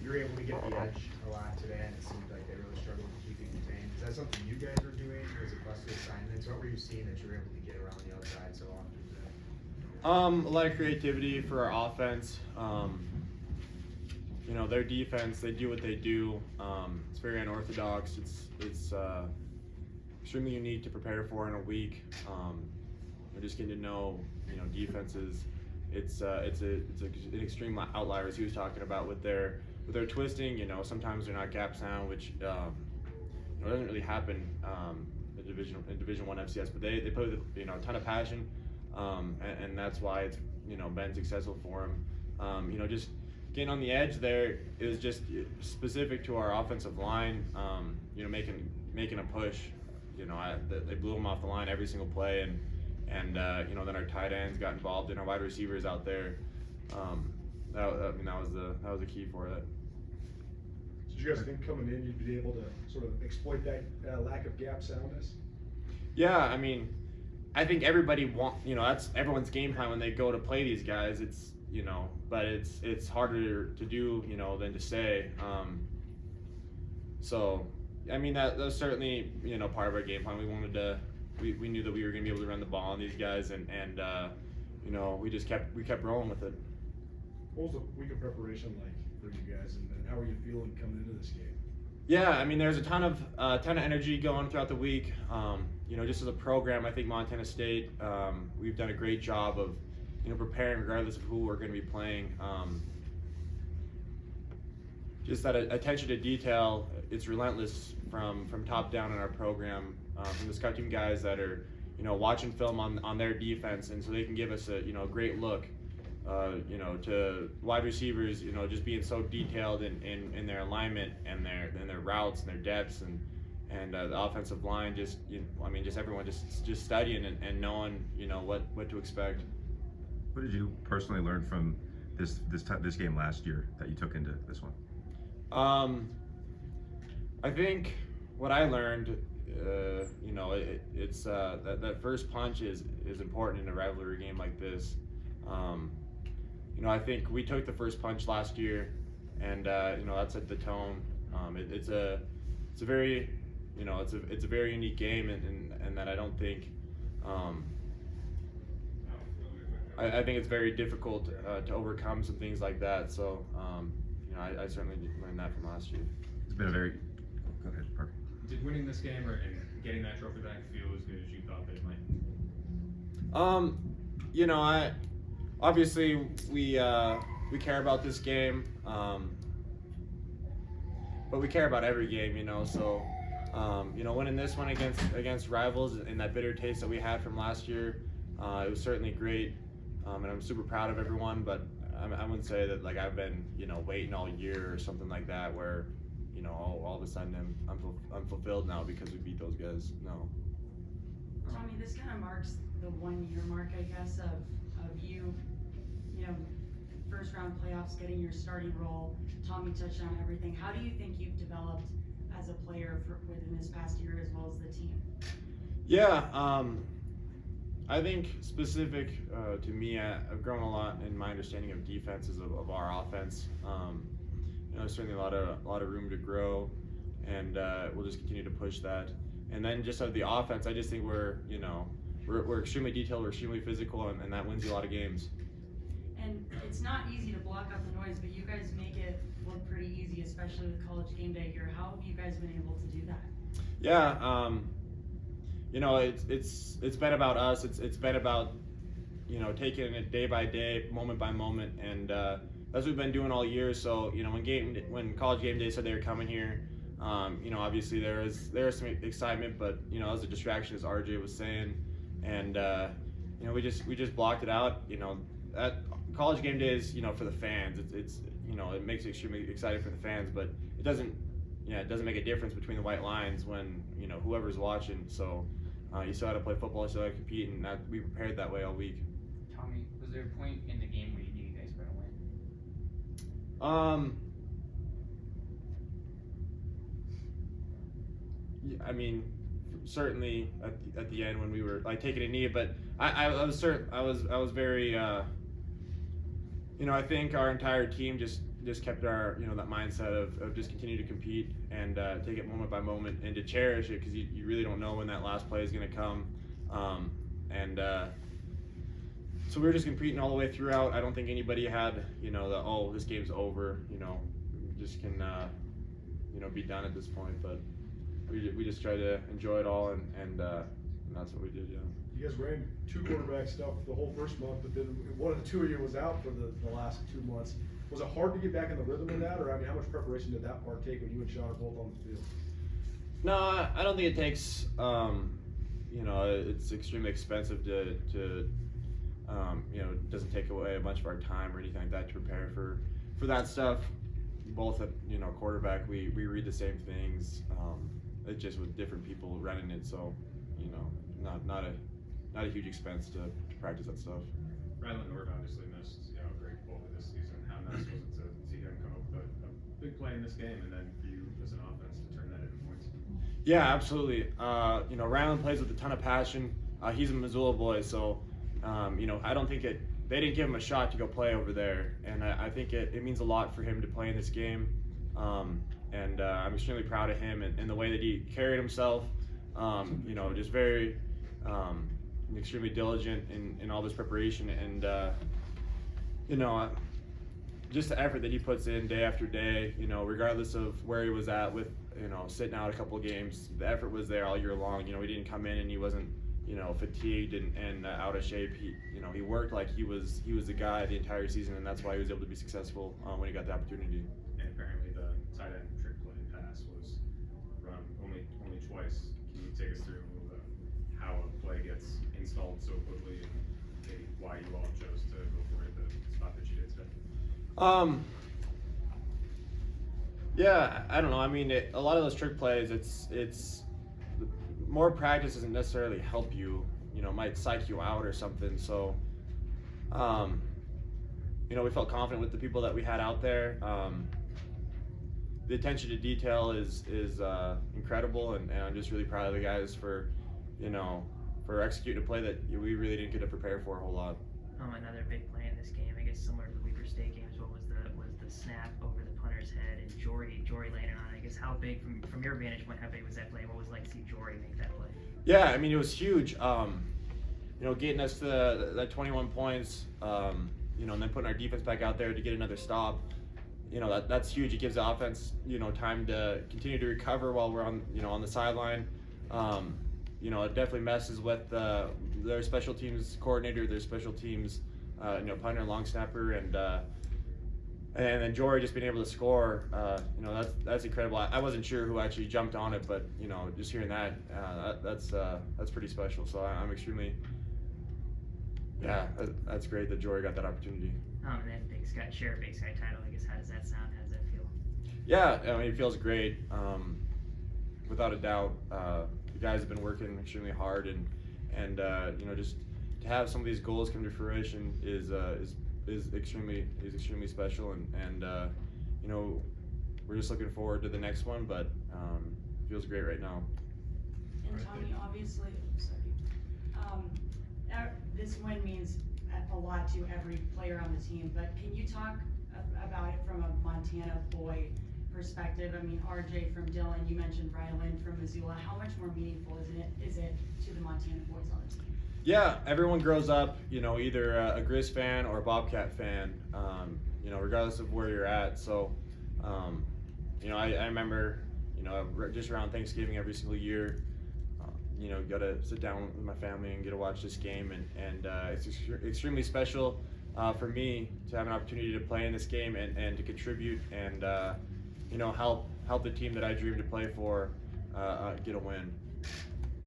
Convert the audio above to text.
you're able to get the edge a lot today, and it seemed like they really struggled to keep you contained. Is that something you guys were doing? Was it busted assignments? What were you seeing that you were able to get around the outside so often today? A lot of creativity for our offense. You know, their defense, they do what they do. It's very unorthodox. It's extremely unique to prepare for in a week. We're just getting to know, you know, defenses. It's an extreme outlier, as he was talking about with their twisting. You know, sometimes they're not gap sound, which you know, doesn't really happen in Division I FCS. But they play with, you know, a ton of passion, and that's why it's, you know, been successful for them. You know, just getting on the edge there, it was just specific to our offensive line. You know, making a push. You know, they blew them off the line every single play, and you know, then our tight ends got involved, and our wide receivers out there. That was the key for it. So did you guys think coming in you'd be able to sort of exploit that lack of gap soundness? Yeah, I mean, I think everybody you know, that's everyone's game plan when they go to play these guys. It's, you know, but it's harder to do, you know, than to say. So, I mean, that was certainly, you know, part of our game plan. We wanted to. We knew that we were going to be able to run the ball on these guys, and you know, we kept rolling with it. What was the week of preparation like for you guys, and how are you feeling coming into this game? Yeah, I mean, there's a ton of energy going throughout the week. You know, just as a program, I think Montana State, we've done a great job of, you know, preparing regardless of who we're going to be playing. Just that attention to detail, it's relentless from top down in our program. From the scout team guys that are, you know, watching film on their defense, and so they can give us a, you know, great look. You know, to wide receivers, you know, just being so detailed in their alignment and their routes and their depths, and the offensive line, just, you know, I mean, just everyone just studying and knowing, you know, what to expect. What did you personally learn from this game last year that you took into this one? I think what I learned, you know, it's that first punch is important in a rivalry game like this. You know, I think we took the first punch last year, and you know, that set the tone. It's a very, you know, it's a very unique game, and that I don't think. I think it's very difficult to overcome some things like that. So, you know, I certainly learned that from last year. It's been a very. Go ahead, Parker. Did winning this game and getting that trophy back feel as good as you thought that it might? You know, obviously we care about this game, but we care about every game, you know. So, you know, winning this one against rivals and that bitter taste that we had from last year, it was certainly great, and I'm super proud of everyone. But I wouldn't say that, like, I've been, you know, waiting all year or something like that, where, you know, all of a sudden I'm fulfilled now because we beat those guys. No. Tommy, this kind of marks the 1 year mark, I guess, of you know, first round playoffs, getting your starting role. Tommy touched on everything. How do you think you've developed as a player within this past year, as well as the team? Yeah, I think specific to me, I've grown a lot in my understanding of defenses of our offense. You know, there's certainly a lot of room to grow, and we'll just continue to push that. And then just of the offense, I just think we're extremely detailed, we're extremely physical, and that wins you a lot of games. And it's not easy to block out the noise, but you guys make it look pretty easy, especially with College Game Day here. How have you guys been able to do that? Yeah, you know, it's been about us. It's been about, you know, taking it day by day, moment by moment, and that's what we've been doing all year. So, you know, when College Game Day said they were coming here, you know, obviously there was some excitement, but, you know, it was a distraction, as RJ was saying, and you know, we just blocked it out. You know, that College Game Day is, you know, for the fans. It's you know, it makes it extremely exciting for the fans, but it doesn't make a difference between the white lines when, you know, whoever's watching. So you still got to play football, you still got to compete, and we prepared that way all week. Tommy, was there a point in the game where you knew you guys were gonna win? I mean, certainly at the end when we were like taking a knee, but I was very, you know, I think our entire team just just kept our, that mindset of just continue to compete and take it moment by moment and to cherish it, because you really don't know when that last play is going to come. So we were just competing all the way throughout. I don't think anybody had, oh, this game's over, just can, be done at this point. But we just try to enjoy it all, and that's what we did, yeah. You guys ran 2 quarterback stuff the whole first month, but then one of the 2 of you was out for the last 2 months. Was it hard to get back in the rhythm of that, or how much preparation did that part take when you and Sean are both on the field? No, I don't think it takes. It's extremely expensive to it doesn't take away a bunch of our time or anything like that to prepare for that stuff. Both at quarterback, we read the same things. It's just with different people running it, so not a huge expense to practice that stuff. Ryland North obviously missed a great goal this season. How nice was it to see him come up with a big play in this game, and then for you as an offense to turn that into points? Yeah, absolutely. Ryland plays with a ton of passion. He's a Missoula boy, so I don't think they didn't give him a shot to go play over there, and I think it means a lot for him to play in this game. And I'm extremely proud of him and the way that he carried himself. Just very extremely diligent in all this preparation, and just the effort that he puts in day after day, regardless of where he was at with, sitting out a couple of games, the effort was there all year long. He didn't come in and he wasn't, fatigued and out of shape. He worked like he was the guy the entire season, and that's why he was able to be successful when he got the opportunity. And apparently the tight end trick play pass was run only twice. Can you take us through how a play gets installed so quickly, and maybe why you all chose to go for it the spot that you did today? Yeah, I don't know. I mean, a lot of those trick plays, it's more practice doesn't necessarily help you. Might psych you out or something. So, we felt confident with the people that we had out there. The attention to detail is incredible, and I'm just really proud of the guys for executing a play that we really didn't get to prepare for a whole lot. Another big play in this game, I guess similar to the Weaver State games, what was the snap over the punter's head and Jory landed on it. I guess how big from your vantage point, how big was that play? What was it like to see Jory make that play? Yeah, I mean, it was huge. Getting us to that 21 points, and then putting our defense back out there to get another stop. That's huge. It gives the offense, time to continue to recover while we're on the sideline. It definitely messes with their special teams coordinator, their special teams, punter, long snapper, and then Jory just being able to score. That's incredible. I wasn't sure who actually jumped on it, but just hearing that, that's pretty special. So I'm extremely, that's great that Jory got that opportunity. And then Big Sky title. I guess how does that sound? How does that feel? Yeah, I mean, it feels great. Without a doubt, the guys have been working extremely hard, and just to have some of these goals come to fruition is extremely special, and we're just looking forward to the next one, but it feels great right now. And Tommy, obviously, this win means a lot to every player on the team, but can you talk about it from a Montana boy perspective? I mean, RJ from Dillon, you mentioned Ryland from Missoula. How much more meaningful is it to the Montana boys on the team? Yeah, everyone grows up, either a Grizz fan or a Bobcat fan, regardless of where you're at. So, I remember, just around Thanksgiving every single year, got to sit down with my family and get to watch this game, and it's extremely special for me to have an opportunity to play in this game and to contribute and help the team that I dream to play for get a win.